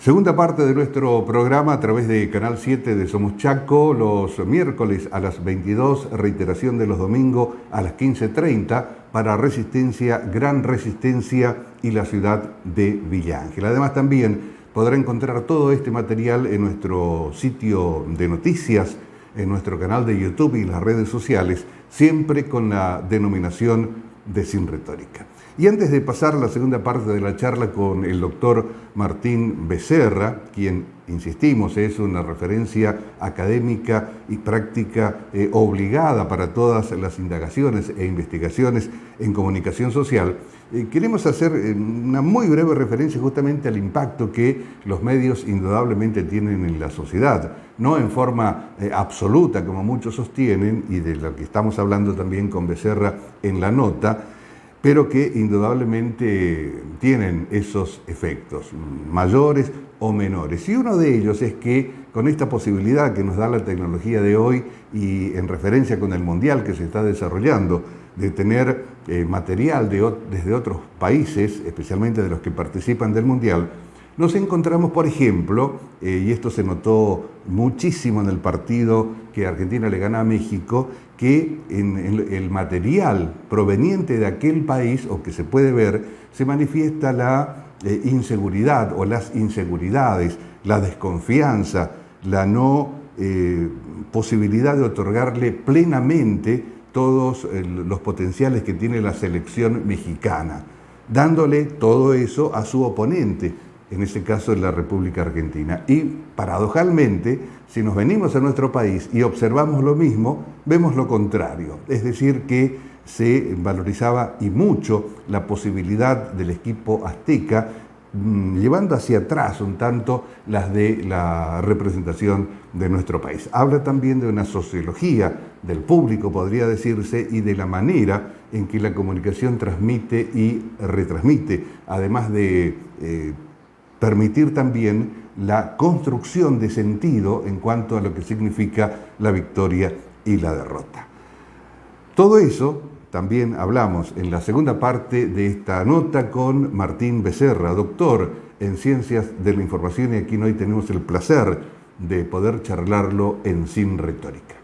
Segunda parte de nuestro programa a través de Canal 7 de Somos Chaco, los miércoles a las 22, reiteración de los domingos a las 15:30 para Resistencia, Gran Resistencia y la ciudad de Villa Ángel. Además también podrá encontrar todo este material en nuestro sitio de noticias, en nuestro canal de YouTube y las redes sociales, siempre con la denominación de Sin Retórica. Y antes de pasar a la segunda parte de la charla con el doctor Martín Becerra, quien, insistimos, es una referencia académica y práctica obligada para todas las indagaciones e investigaciones en comunicación social, queremos hacer una muy breve referencia justamente al impacto que los medios indudablemente tienen en la sociedad, no en forma absoluta como muchos sostienen, y de lo que estamos hablando también con Becerra en la nota, pero que indudablemente tienen esos efectos, mayores o menores. Y uno de ellos es que con esta posibilidad que nos da la tecnología de hoy y en referencia con el Mundial que se está desarrollando, de tener material desde otros países, especialmente de los que participan del Mundial, nos encontramos, por ejemplo, y esto se notó muchísimo en el partido que Argentina le gana a México, que en el material proveniente de aquel país, o que se puede ver, se manifiesta la inseguridad o las inseguridades, la desconfianza, la no posibilidad de otorgarle plenamente todos los potenciales que tiene la selección mexicana, dándole todo eso a su oponente, en ese caso en la República Argentina. Y paradojalmente, si nos venimos a nuestro país y observamos lo mismo, vemos lo contrario. Es decir, que se valorizaba y mucho la posibilidad del equipo azteca, llevando hacia atrás un tanto las de la representación de nuestro país. Habla también de una sociología del público, podría decirse, y de la manera en que la comunicación transmite y retransmite, además de permitir también la construcción de sentido en cuanto a lo que significa la victoria y la derrota. Todo eso también hablamos en la segunda parte de esta nota con Martín Becerra, doctor en Ciencias de la Información, y aquí hoy tenemos el placer de poder charlarlo en Sin Retórica.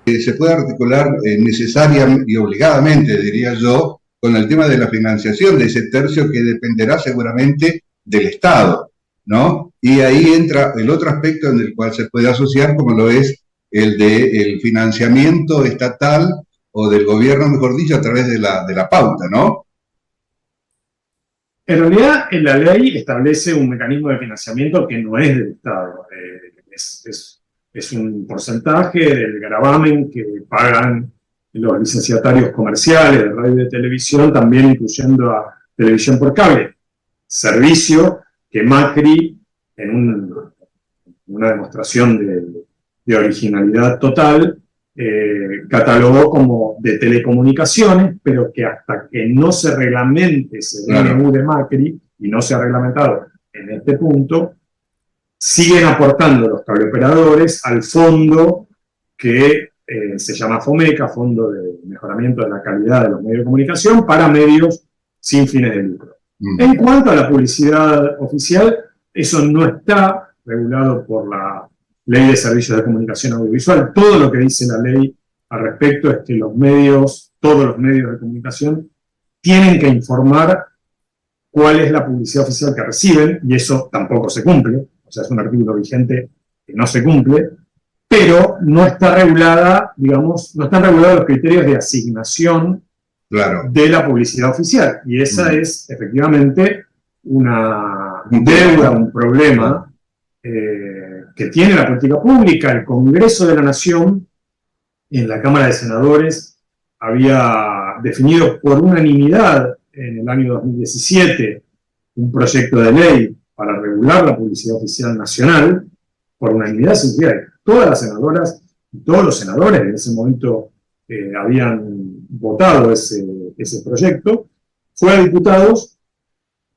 Se puede articular necesaria y obligadamente, diría yo, con el tema de la financiación de ese tercio que dependerá seguramente del Estado, ¿no? Y ahí entra el otro aspecto en el cual se puede asociar, como lo es el del financiamiento estatal o del gobierno, mejor dicho, a través de la pauta, ¿no? En realidad, la ley establece un mecanismo de financiamiento que no es del Estado. Es un porcentaje del gravamen que pagan los licenciatarios comerciales de radio y de televisión, también incluyendo a televisión por cable. Servicio que Macri, en una demostración de originalidad total, catalogó como de telecomunicaciones, pero que hasta que no se reglamente ese DNU de Macri, y no se ha reglamentado en este punto, siguen aportando los cableoperadores al fondo que se llama FOMECA, Fondo de Mejoramiento de la Calidad de los Medios de Comunicación, para medios sin fines de lucro. En cuanto a la publicidad oficial, eso no está regulado por la Ley de Servicios de Comunicación Audiovisual. Todo lo que dice la ley al respecto es que todos los medios de comunicación tienen que informar cuál es la publicidad oficial que reciben, y eso tampoco se cumple. O sea, es un artículo vigente que no se cumple, pero no está regulada, digamos, no están regulados los criterios de asignación de la publicidad oficial. Y esa es, efectivamente, una deuda, un problema que tiene la política pública. El Congreso de la Nación, en la Cámara de Senadores, había definido por unanimidad en el año 2017 un proyecto de ley para regular la publicidad oficial nacional. Por unanimidad significa que todas las senadoras y todos los senadores en ese momento habían votado ese proyecto, fue a diputados,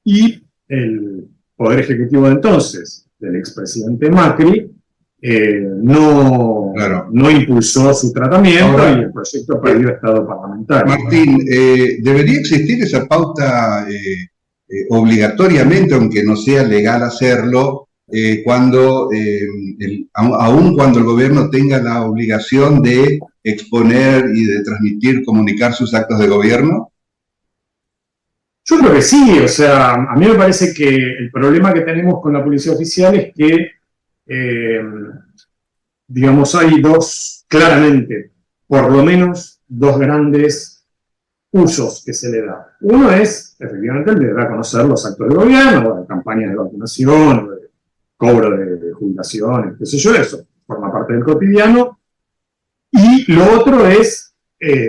y el Poder Ejecutivo de entonces, del expresidente Macri, no impulsó su tratamiento. Ahora, y el proyecto perdió estado parlamentario. Martín, ¿debería existir esa pauta obligatoriamente, aunque no sea legal hacerlo, aun cuando el gobierno tenga la obligación de exponer y de transmitir, comunicar sus actos de gobierno? Yo creo que sí, o sea, a mí me parece que el problema que tenemos con la policía oficial es que, digamos, hay claramente, por lo menos, dos grandes usos que se le da. Uno es, efectivamente, el de dar a conocer los actos de gobierno, de campañas de vacunación, de cobro de jubilaciones, qué sé yo, eso forma parte del cotidiano. Y lo otro es,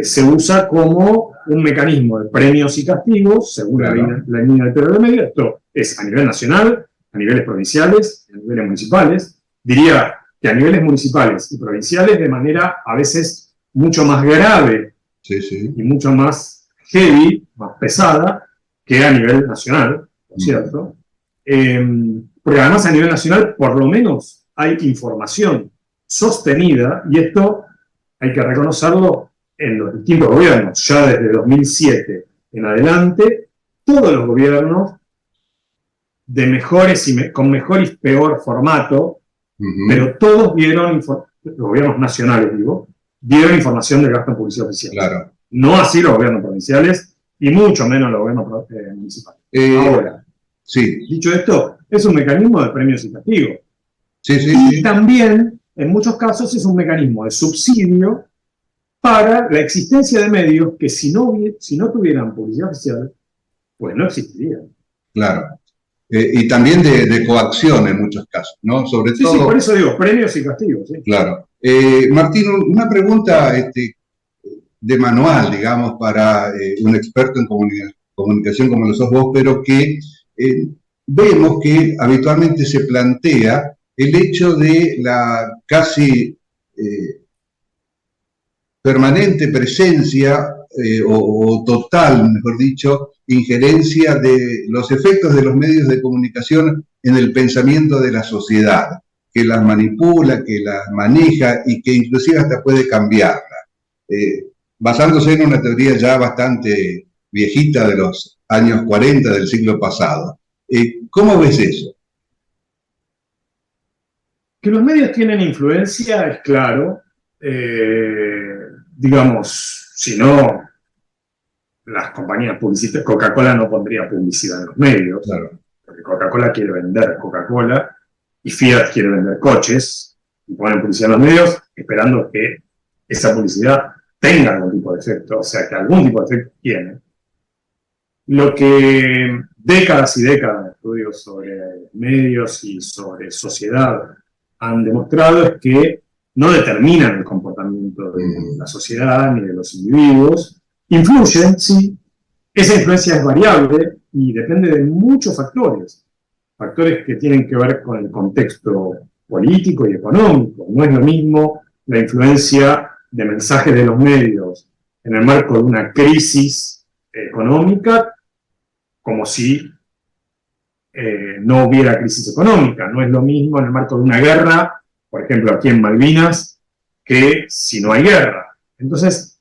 se usa como un mecanismo de premios y castigos, según Claro. la línea de de medio. Esto es a nivel nacional, a niveles provinciales, a niveles municipales. Diría que a niveles municipales y provinciales de manera a veces mucho más grave Sí, sí. y mucho más heavy, más pesada, que a nivel nacional, ¿no es cierto? Porque además a nivel nacional por lo menos hay información sostenida, y esto hay que reconocerlo en los distintos gobiernos. Ya desde 2007 en adelante, todos los gobiernos de mejores con mejor y peor formato, pero todos dieron, los gobiernos nacionales digo, dieron información del gasto en publicidad oficial. Claro. No así los gobiernos provinciales y mucho menos los gobiernos municipales. Ahora, sí. Dicho esto, es un mecanismo de premios y castigos. Sí, sí, y sí. también, en muchos casos, es un mecanismo de subsidio para la existencia de medios que si no tuvieran publicidad oficial, pues no existirían. Claro. Y también de coacción en muchos casos, ¿no? Sobre todo... Sí, por eso digo, premios y castigos. ¿Sí? Claro. Martín, una pregunta de manual, digamos, para un experto en comunicación como lo sos vos, pero que vemos que habitualmente se plantea el hecho de la casi permanente presencia o total, mejor dicho, injerencia de los efectos de los medios de comunicación en el pensamiento de la sociedad, que las manipula, que las maneja y que inclusive hasta puede cambiarla. Basándose en una teoría ya bastante viejita de los años 40 del siglo pasado. ¿Cómo ves eso? Que los medios tienen influencia es claro. Digamos, si no, las compañías publicitarias, Coca-Cola no pondría publicidad en los medios, claro, porque Coca-Cola quiere vender Coca-Cola y Fiat quiere vender coches y ponen publicidad en los medios esperando que esa publicidad tenga algún tipo de efecto, o sea, que algún tipo de efecto tiene. Lo que décadas y décadas de estudios sobre medios y sobre sociedad han demostrado es que no determinan el comportamiento de la sociedad ni de los individuos. Influyen, sí. Esa influencia es variable y depende de muchos factores. Factores que tienen que ver con el contexto político y económico. No es lo mismo la influencia de mensajes de los medios en el marco de una crisis económica como si no hubiera crisis económica. No es lo mismo en el marco de una guerra, por ejemplo, aquí en Malvinas, que si no hay guerra. Entonces,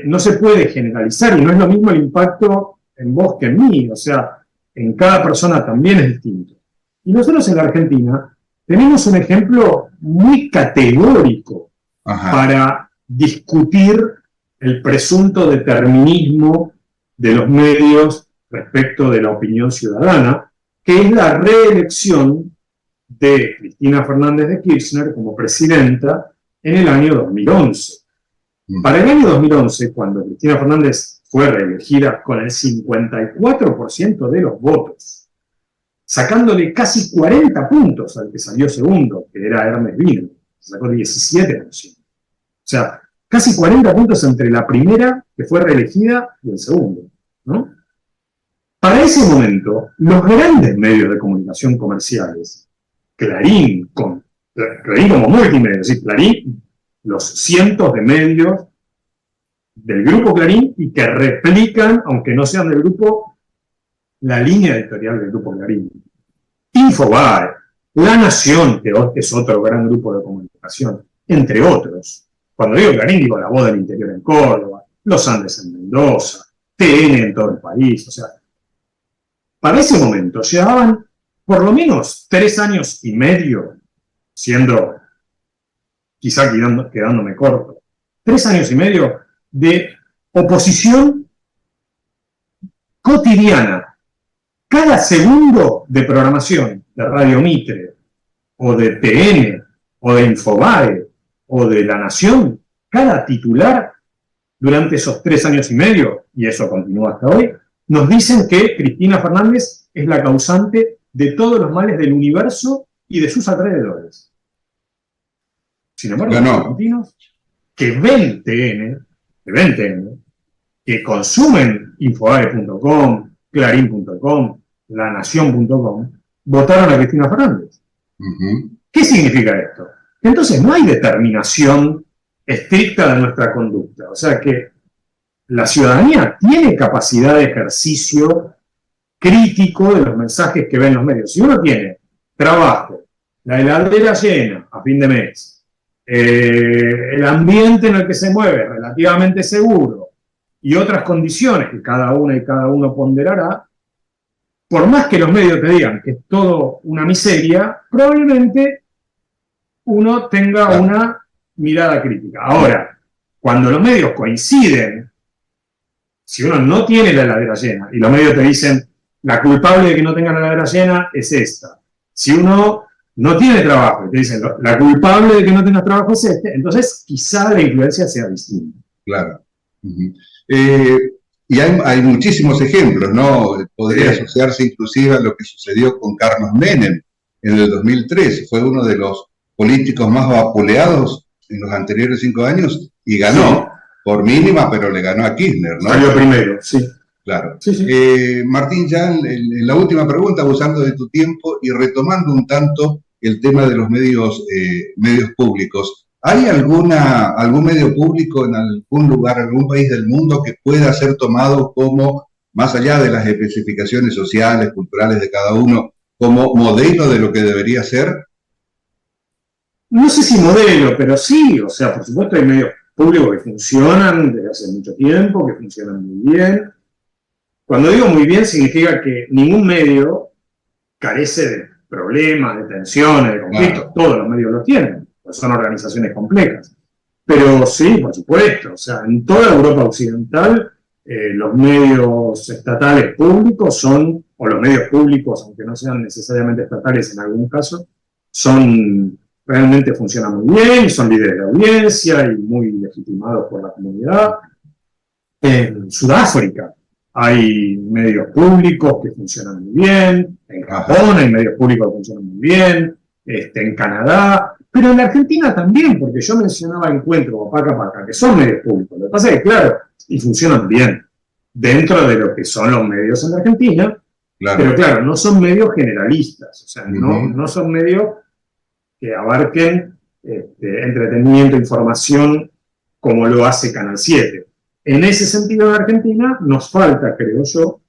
no se puede generalizar y no es lo mismo el impacto en vos que en mí. O sea, en cada persona también es distinto. Y nosotros en la Argentina tenemos un ejemplo muy categórico para discutir el presunto determinismo de los medios respecto de la opinión ciudadana, que es la reelección de Cristina Fernández de Kirchner como presidenta en el año 2011. Para el año 2011, cuando Cristina Fernández fue reelegida con el 54% de los votos, sacándole casi 40 puntos al que salió segundo, que era Hermes Vino, sacó 17%. O sea, casi 40 puntos entre la primera, que fue reelegida, y el segundo, ¿no? Para ese momento, los grandes medios de comunicación comerciales, Clarín como multimedia, es decir, Clarín, los cientos de medios del grupo Clarín y que replican, aunque no sean del grupo, la línea editorial del grupo Clarín. Infobae, La Nación, que es otro gran grupo de comunicación, entre otros. Cuando digo Clarín, digo La Voz del Interior en Córdoba, Los Andes en Mendoza, TN en todo el país. O sea, para ese momento llevaban por lo menos 3 años y medio, siendo quizá quedándome corto, 3 años y medio de oposición cotidiana. Cada segundo de programación de Radio Mitre, o de TN, o de Infobae, o de La Nación, cada titular durante esos 3 años y medio, y eso continúa hasta hoy, nos dicen que Cristina Fernández es la causante de todos los males del universo y de sus alrededores. Sin embargo, los argentinos que ven TN, que consumen Infobae.com, Clarín.com, LaNación.com, votaron a Cristina Fernández. ¿Qué significa esto? Entonces no hay determinación estricta de nuestra conducta. O sea que la ciudadanía tiene capacidad de ejercicio crítico de los mensajes que ven los medios. Si uno tiene trabajo, la heladera llena a fin de mes, el ambiente en el que se mueve relativamente seguro y otras condiciones que cada una y cada uno ponderará, por más que los medios te digan que es todo una miseria, probablemente uno tenga una mirada crítica. Ahora, cuando los medios coinciden, si uno no tiene la heladera llena y los medios te dicen la culpable de que no tenga la heladera llena es esta. Si uno no tiene trabajo y te dicen la culpable de que no tengas trabajo es este, entonces quizá la influencia sea distinta. Claro. Y hay muchísimos ejemplos, ¿no? Podría asociarse inclusive a lo que sucedió con Carlos Menem en el 2003. Fue uno de los políticos más vapuleados en los anteriores 5 años y ganó, por mínima, pero le ganó a Kirchner, ¿no? Salió primero, sí. Claro. Martín, ya en la última pregunta, abusando de tu tiempo y retomando un tanto el tema de los medios públicos, ¿hay algún medio público en algún lugar, algún país del mundo que pueda ser tomado como, más allá de las especificaciones sociales, culturales de cada uno, como modelo de lo que debería ser? No sé si modelo, pero sí, o sea, por supuesto hay medios públicos que funcionan desde hace mucho tiempo, que funcionan muy bien. Cuando digo muy bien, significa que ningún medio carece de problemas, de tensiones, de conflictos. Claro. Todos los medios los tienen, pues son organizaciones complejas. Pero sí, por supuesto, o sea, en toda Europa occidental, los medios estatales públicos son, o los medios públicos, aunque no sean necesariamente estatales en algún caso, realmente funcionan muy bien, son líderes de audiencia y muy legitimados por la comunidad. En Sudáfrica hay medios públicos que funcionan muy bien, en Japón hay medios públicos que funcionan muy bien, en Canadá, pero en la Argentina también, porque yo mencionaba Encuentro o Paca Paca, que son medios públicos. Lo que pasa es que, claro, y funcionan bien dentro de lo que son los medios en la Argentina, pero claro, no son medios generalistas, o sea, no son medios que abarquen entretenimiento, información, como lo hace Canal 7. En ese sentido, en Argentina nos falta, creo yo,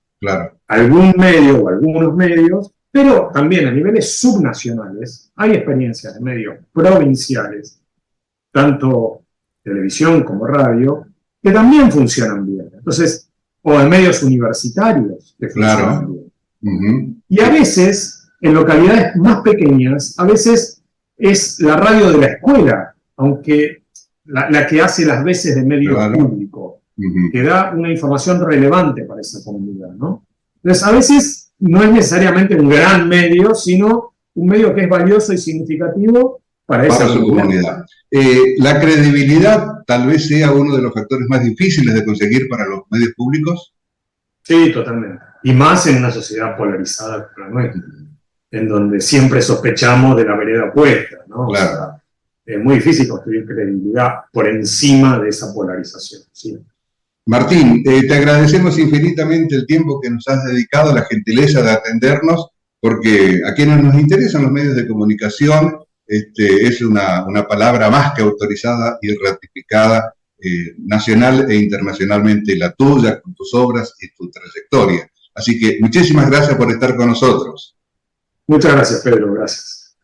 algún medio o algunos medios, pero también a niveles subnacionales hay experiencias de medios provinciales, tanto televisión como radio, que también funcionan bien. Entonces, o en medios universitarios que funcionan bien. Y a veces, en localidades más pequeñas, a veces es la radio de la escuela, aunque la que hace las veces de medio público, que da una información relevante para esa comunidad, ¿no? Entonces, a veces no es necesariamente un gran medio, sino un medio que es valioso y significativo para esa comunidad. ¿La credibilidad tal vez sea uno de los factores más difíciles de conseguir para los medios públicos? Sí, totalmente. Y más en una sociedad polarizada como la nuestra, en donde siempre sospechamos de la vereda opuesta, ¿no? Claro. O sea, es muy difícil construir credibilidad por encima de esa polarización, ¿sí? Martín, te agradecemos infinitamente el tiempo que nos has dedicado, la gentileza de atendernos, porque a quienes nos interesan los medios de comunicación, es una palabra más que autorizada y ratificada nacional e internacionalmente, la tuya, con tus obras y tu trayectoria. Así que muchísimas gracias por estar con nosotros. Muchas gracias, Pedro, gracias.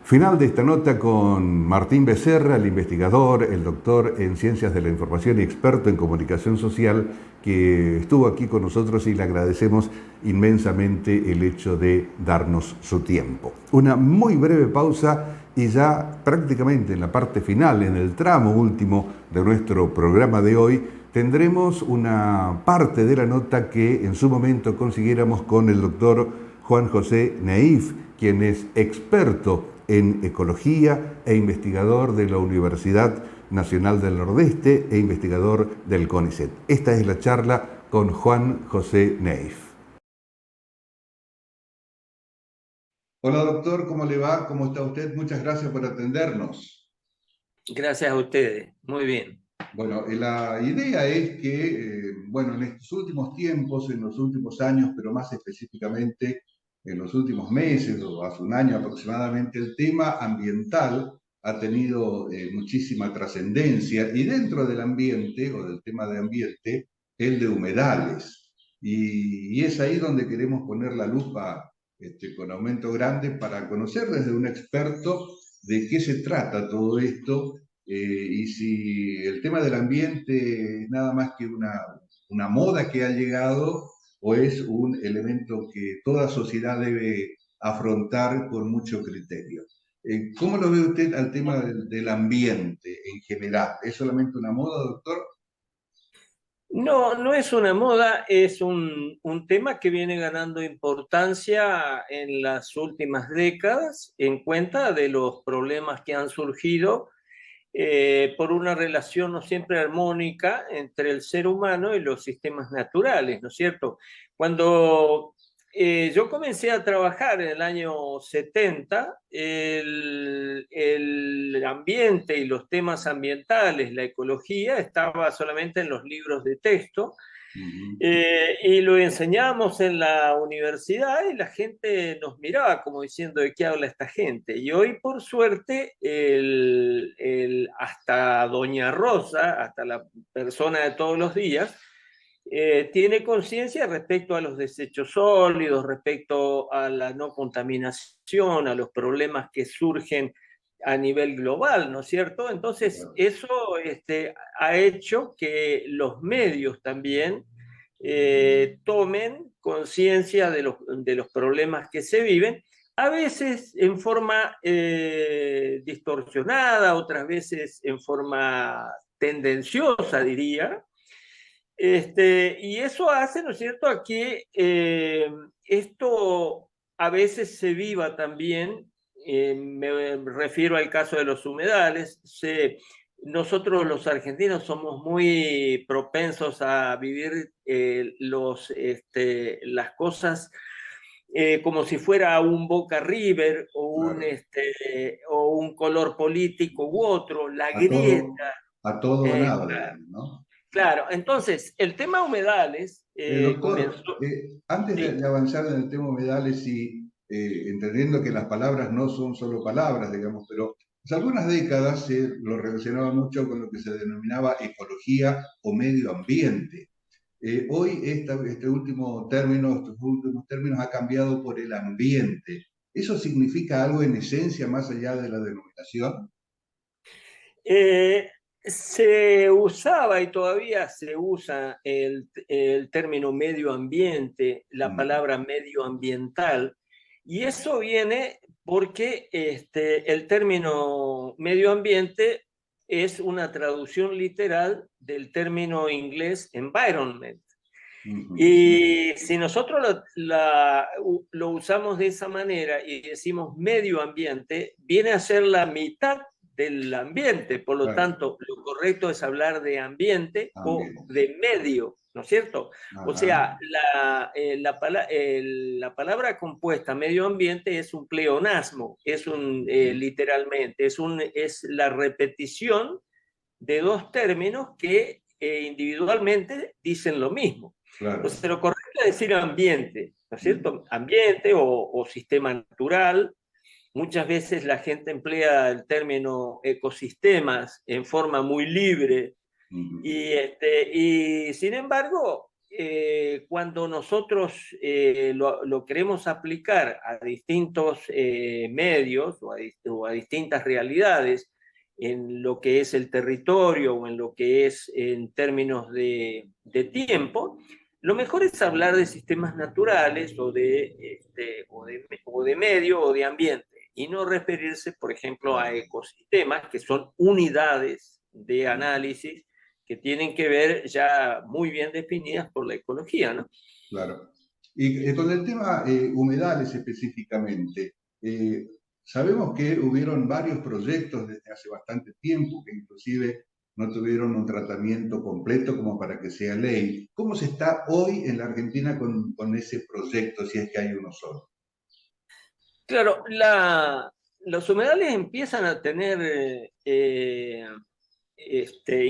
Final de esta nota con Martín Becerra, el investigador, el doctor en Ciencias de la Información y experto en comunicación social, que estuvo aquí con nosotros y le agradecemos inmensamente el hecho de darnos su tiempo. Una muy breve pausa y ya prácticamente en la parte final, en el tramo último de nuestro programa de hoy, tendremos una parte de la nota que en su momento consiguiéramos con el doctor Juan José Neif, quien es experto en ecología e investigador de la Universidad Nacional del Nordeste e investigador del CONICET. Esta es la charla con Juan José Neif. Hola doctor, ¿cómo le va? ¿Cómo está usted? Muchas gracias por atendernos. Gracias a ustedes, muy bien. Bueno, la idea es que, bueno, en estos últimos tiempos, en los últimos años, pero más específicamente en los últimos meses o hace un año aproximadamente, el tema ambiental ha tenido muchísima trascendencia y dentro del ambiente o del tema de ambiente, el de humedales. Y es ahí donde queremos poner la lupa con aumento grande para conocer desde un experto de qué se trata todo esto y si el tema del ambiente es nada más que una moda que ha llegado o es un elemento que toda sociedad debe afrontar con mucho criterio. ¿Cómo lo ve usted al tema del ambiente en general? ¿Es solamente una moda, doctor? No, no es una moda, es un tema que viene ganando importancia en las últimas décadas en cuenta de los problemas que han surgido por una relación no siempre armónica entre el ser humano y los sistemas naturales, ¿no es cierto? Cuando yo comencé a trabajar en el año 70, el ambiente y los temas ambientales, la ecología, estaba solamente en los libros de texto. Y lo enseñamos en la universidad y la gente nos miraba como diciendo de qué habla esta gente. Y hoy, por suerte, hasta Doña Rosa, hasta la persona de todos los días, tiene conciencia respecto a los desechos sólidos, respecto a la no contaminación, a los problemas que surgen a nivel global, ¿no es cierto? Entonces, eso ha hecho que los medios también tomen conciencia de los problemas que se viven, a veces en forma distorsionada, otras veces en forma tendenciosa, diría. Y eso hace, ¿no es cierto?, a que esto a veces se viva también, me refiero al caso de los humedales. Nosotros los argentinos somos muy propensos a vivir las cosas como si fuera un Boca River o un color político u otro, la grieta. A todo o nada, digamos, ¿no? Claro, entonces el tema humedales Doctor, comenzó. antes Sí. de avanzar en el tema humedales y entendiendo que las palabras no son solo palabras, digamos, pero hace algunas décadas se lo relacionaba mucho con lo que se denominaba ecología o medio ambiente. Hoy estos últimos términos ha cambiado por el ambiente. ¿Eso significa algo en esencia más allá de la denominación? Se usaba y todavía se usa el término medio ambiente, la palabra medioambiental, y eso viene porque el término medio ambiente es una traducción literal del término inglés environment. Y si nosotros lo usamos de esa manera y decimos medio ambiente, viene a ser la mitad del ambiente. Por lo tanto, lo correcto es hablar de ambiente o de medio, ¿no es cierto? Ajá. O sea, la palabra compuesta medio ambiente es un pleonasmo, literalmente, es la repetición de dos términos que individualmente dicen lo mismo. Claro. Entonces, lo correcto es decir ambiente, ¿no es cierto? Ambiente o sistema natural. Muchas veces la gente emplea el término ecosistemas en forma muy libre y sin embargo, cuando nosotros lo queremos aplicar a distintos medios o a distintas realidades, en lo que es el territorio o en lo que es en términos de tiempo, lo mejor es hablar de sistemas naturales o de medio o de ambiente y no referirse, por ejemplo, a ecosistemas, que son unidades de análisis que tienen que ver ya muy bien definidas por la ecología, ¿no? Claro. Y con el tema humedales específicamente, sabemos que hubieron varios proyectos desde hace bastante tiempo que inclusive no tuvieron un tratamiento completo como para que sea ley. ¿Cómo se está hoy en la Argentina con ese proyecto, si es que hay uno solo? Claro, los humedales empiezan a tener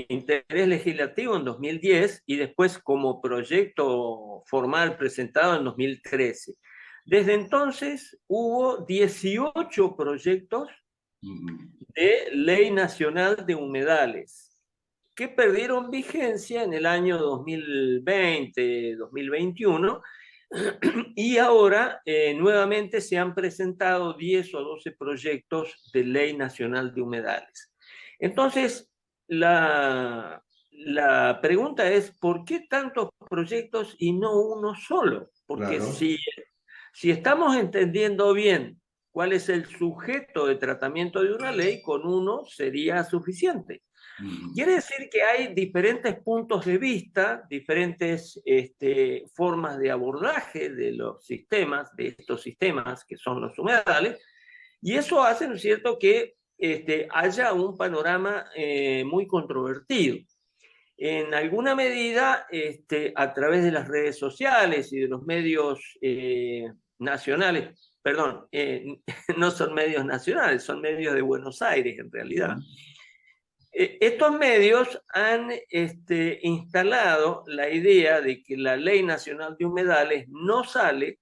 interés legislativo en 2010 y después como proyecto formal presentado en 2013. Desde entonces hubo 18 proyectos de Ley Nacional de Humedales que perdieron vigencia en el año 2020, 2021, y ahora nuevamente se han presentado 10 o 12 proyectos de Ley Nacional de Humedales. Entonces, la pregunta es, ¿por qué tantos proyectos y no uno solo? Porque Claro. si estamos entendiendo bien cuál es el sujeto de tratamiento de una ley, con uno sería suficiente. Quiere decir que hay diferentes puntos de vista, diferentes formas de abordaje de los sistemas, de estos sistemas que son los humedales, y eso hace, ¿no es cierto?, que haya un panorama muy controvertido. En alguna medida, a través de las redes sociales y de los medios nacionales, perdón, no son medios nacionales, son medios de Buenos Aires en realidad. Estos medios han instalado la idea de que la Ley Nacional de Humedales no sale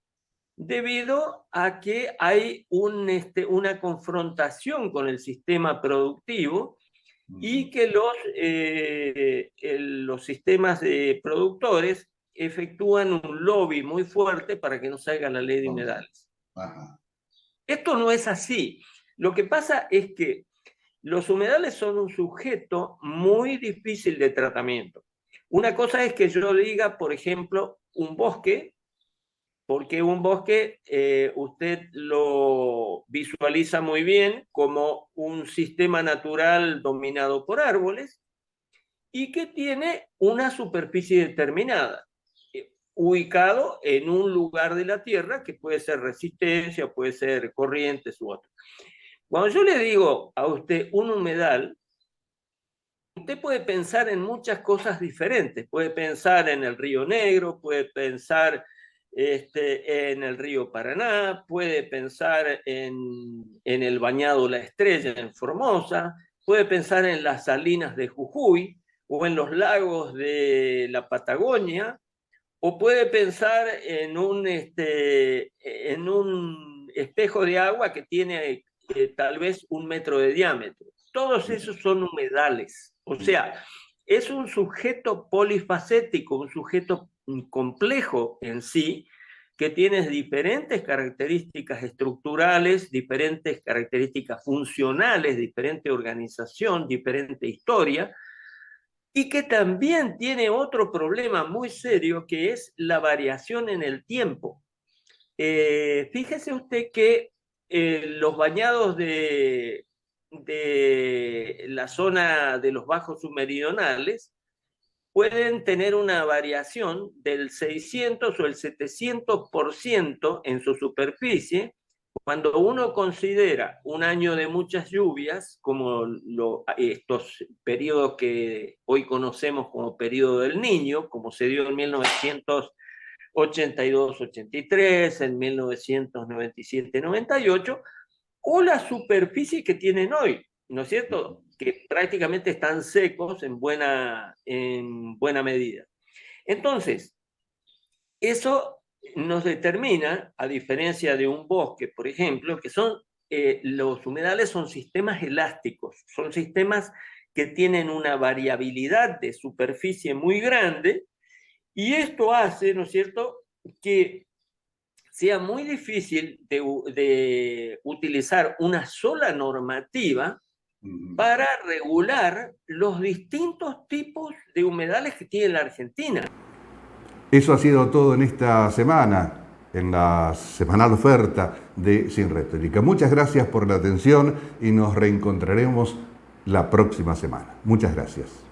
debido a que hay una confrontación con el sistema productivo y que los sistemas de productores efectúan un lobby muy fuerte para que no salga la ley de humedales. Ajá. Esto no es así. Lo que pasa es que los humedales son un sujeto muy difícil de tratamiento. Una cosa es que yo diga, por ejemplo, un bosque, porque un bosque usted lo visualiza muy bien como un sistema natural dominado por árboles y que tiene una superficie determinada, ubicado en un lugar de la Tierra que puede ser resistencia, puede ser corrientes u otro. Cuando yo le digo a usted un humedal, usted puede pensar en muchas cosas diferentes. Puede pensar en el Río Negro, puede pensar en el río Paraná, puede pensar en el Bañado La Estrella en Formosa, puede pensar en las salinas de Jujuy o en los lagos de la Patagonia, o puede pensar en un espejo de agua que tiene tal vez 1 metro de diámetro. Todos esos son humedales. O sea, es un sujeto polifacético, un sujeto complejo en sí, que tiene diferentes características estructurales, diferentes características funcionales, diferente organización, diferente historia, y que también tiene otro problema muy serio, que es la variación en el tiempo. Fíjese usted que los bañados de la zona de los bajos submeridionales pueden tener una variación del 600 o el 700% en su superficie, cuando uno considera un año de muchas lluvias, como estos periodos que hoy conocemos como periodo del Niño, como se dio en 1982-83, en 1997-98, o la superficie que tienen hoy, ¿no es cierto?, que prácticamente están secos en buena medida. Entonces, eso nos determina, a diferencia de un bosque, por ejemplo, que los humedales son sistemas elásticos, son sistemas que tienen una variabilidad de superficie muy grande Y esto hace, ¿no es cierto?, que sea muy difícil de utilizar una sola normativa para regular los distintos tipos de humedales que tiene la Argentina. Eso ha sido todo en esta semana, en la semanal oferta de Sin Retórica. Muchas gracias por la atención y nos reencontraremos la próxima semana. Muchas gracias.